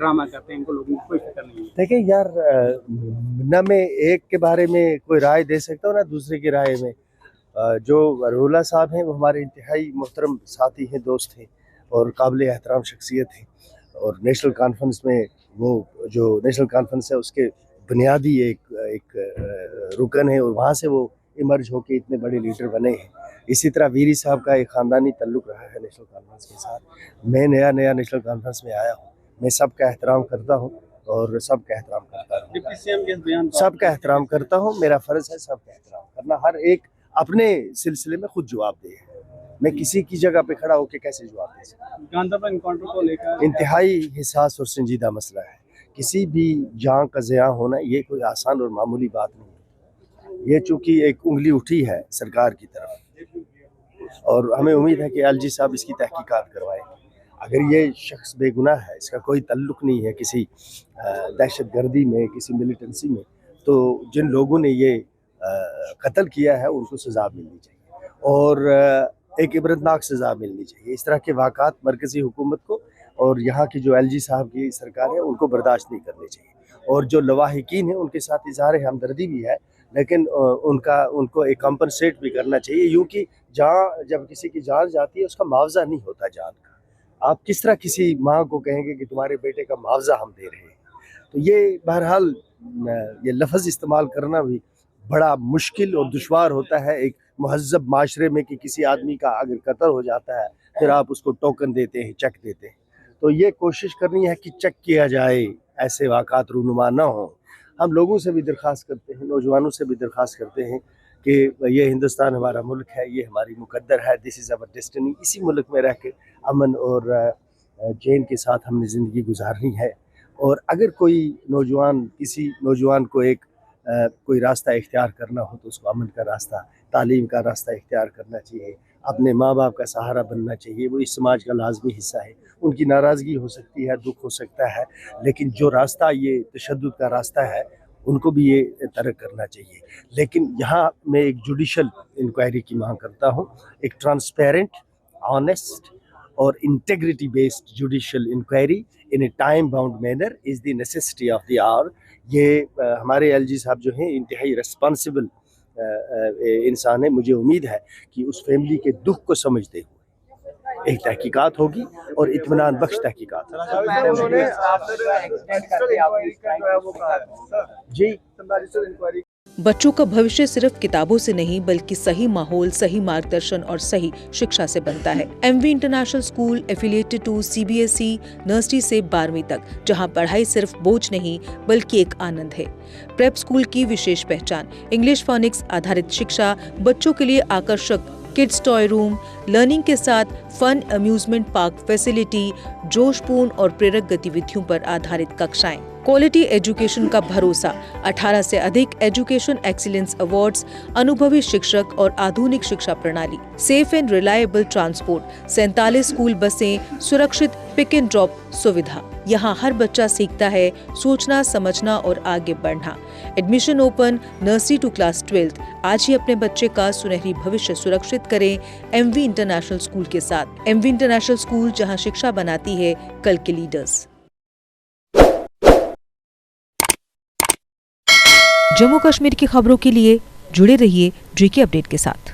Drama करते हैं, इनको लोगों को कोई फिक्र नहीं है। देखिए यार, न मैं एक के बारे में कोई राय दे सकता हूँ ना दूसरे की राय में। जो रुला साहब हैं वो हमारे इंतहाई मोहतरम साथी हैं, दोस्त हैं और काबिल एहतराम शख्सियत हैं। और नेशनल कॉन्फ्रेंस में वो जो नेशनल कॉन्फ्रेंस है उसके बुनियादी एक रुकन है और वहाँ से वो इमर्ज होकर इतने बड़े लीडर बने हैं। इसी तरह वीरी साहब का एक ख़ानदानी तल्लुक़ रहा है नेशनल कॉन्फ्रेंस के साथ। मैं नया नेशनल कॉन्फ्रेंस में आया हूँ, मैं सबका एहतराम करता हूँ और सबका एहतराम करता हूँ, डिप्टी सीएम के इस बयान पर सबका एहतराम करता हूँ। मेरा फ़र्ज़ है सबका एहतराम करना। हर एक अपने सिलसिले में खुद जवाब दे। मैं किसी की जगह पे खड़ा होकर कैसे जवाब दे सकता हूँ। गांधरबल एनकाउंटर को लेकर इंतहाई हिसास और संजीदा मसला है। किसी भी जान का ज़िया होना ये कोई आसान और मामूली बात नहीं है। ये चूँकि एक उंगली उठी है सरकार की तरफ और हमें उम्मीद है कि एलजी साहब इसकी तहकीकात करवाएंगे। अगर ये शख्स बेगुनाह है, इसका कोई ताल्लुक़ नहीं है किसी दहशतगर्दी में, किसी मिलिटेंसी में, तो जिन लोगों ने ये कत्ल किया है उनको सज़ा मिलनी चाहिए और एक इबरतनाक सज़ा मिलनी चाहिए। इस तरह के वाक़ात मरकज़ी हुकूमत को और यहाँ की जो एलजी साहब की सरकार है उनको बर्दाश्त नहीं करनी चाहिए। और जो लवाहिकीन हैं उनके साथ इज़हार हमदर्दी भी है, लेकिन उनको एक कम्पनसेट भी करना चाहिए। यूँ कि जब किसी की जान जाती है उसका मुआवजा नहीं होता जान का। आप किस तरह किसी माँ को कहेंगे कि तुम्हारे बेटे का मुआवजा हम दे रहे हैं? तो ये बहरहाल ये लफ्ज़ इस्तेमाल करना भी बड़ा मुश्किल और दुश्वार होता है एक महज़्ज़ब माशरे में कि किसी आदमी का अगर कत्ल हो जाता है फिर आप उसको टोकन देते हैं, चेक देते हैं। तो ये कोशिश करनी है कि चेक किया जाए, ऐसे वाक़ात रूनुमा ना हों। हम लोगों से भी दरख्वास्त करते हैं, नौजवानों से भी दरख्वास्त करते हैं कि ये हिंदुस्तान हमारा मुल्क है, ये हमारी मुक़द्दर है, दिस इज़ आवर डेस्टिनी। इसी मुल्क में रह के अमन और चैन के साथ हमने ज़िंदगी गुजारनी है। और अगर कोई नौजवान किसी नौजवान को कोई रास्ता इख्तियार करना हो तो उसको अमन का रास्ता, तालीम का रास्ता इख्तियार करना चाहिए, अपने माँ बाप का सहारा बनना चाहिए। वो इस समाज का लाजमी हिस्सा है। उनकी नाराज़गी हो सकती है, दुख हो सकता है, लेकिन जो रास्ता ये तशद्दुद का रास्ता है उनको भी ये तरक करना चाहिए। लेकिन यहाँ मैं एक जुडिशल इंक्वायरी की मांग करता हूँ। एक ट्रांसपेरेंट, ऑनेस्ट और integrity based judicial inquiry in a time bound manner is the necessity of the hour. ये हमारे एलजी साहब जो हैं इंतहाई रिस्पॉन्सिबल इंसान है। मुझे उम्मीद है कि उस फैमिली के दुख को समझते हुए एक तहकीकात होगी और इत्मीनान बख्श तहकीकात जी। बच्चों का भविष्य सिर्फ किताबों से नहीं बल्कि सही माहौल, सही मार्गदर्शन और सही शिक्षा से बनता है। MV international school affiliated to CBSE nursery से 12वीं तक, जहां पढ़ाई सिर्फ बोझ नहीं बल्कि एक आनंद है। प्रेप स्कूल की विशेष पहचान इंग्लिश फोनिक्स आधारित शिक्षा, बच्चों के लिए आकर्षक किड्स टॉय रूम, लर्निंग के साथ फन अम्यूजमेंट पार्क फैसिलिटी, जोशपूर्ण और प्रेरक गतिविधियों पर आधारित कक्षाएं, क्वालिटी एजुकेशन का भरोसा, 18 से अधिक एजुकेशन एक्सीलेंस अवार्ड्स, अनुभवी शिक्षक और आधुनिक शिक्षा प्रणाली, safe and reliable transport, 47 school बसें, सुरक्षित पिक एंड ड्रॉप सुविधा। यहाँ हर बच्चा सीखता है सोचना, समझना और आगे बढ़ना। Admission open nursery to class 12। आज ही अपने बच्चे का सुनहरी भविष्य सुरक्षित करें एमवी इंटरनेशनल स्कूल के साथ। एमवी इंटरनेशनल स्कूल, जहाँ शिक्षा बनाती है कल के लीडर्स। जम्मू कश्मीर की खबरों के लिए जुड़े रहिए JK अपडेट के साथ।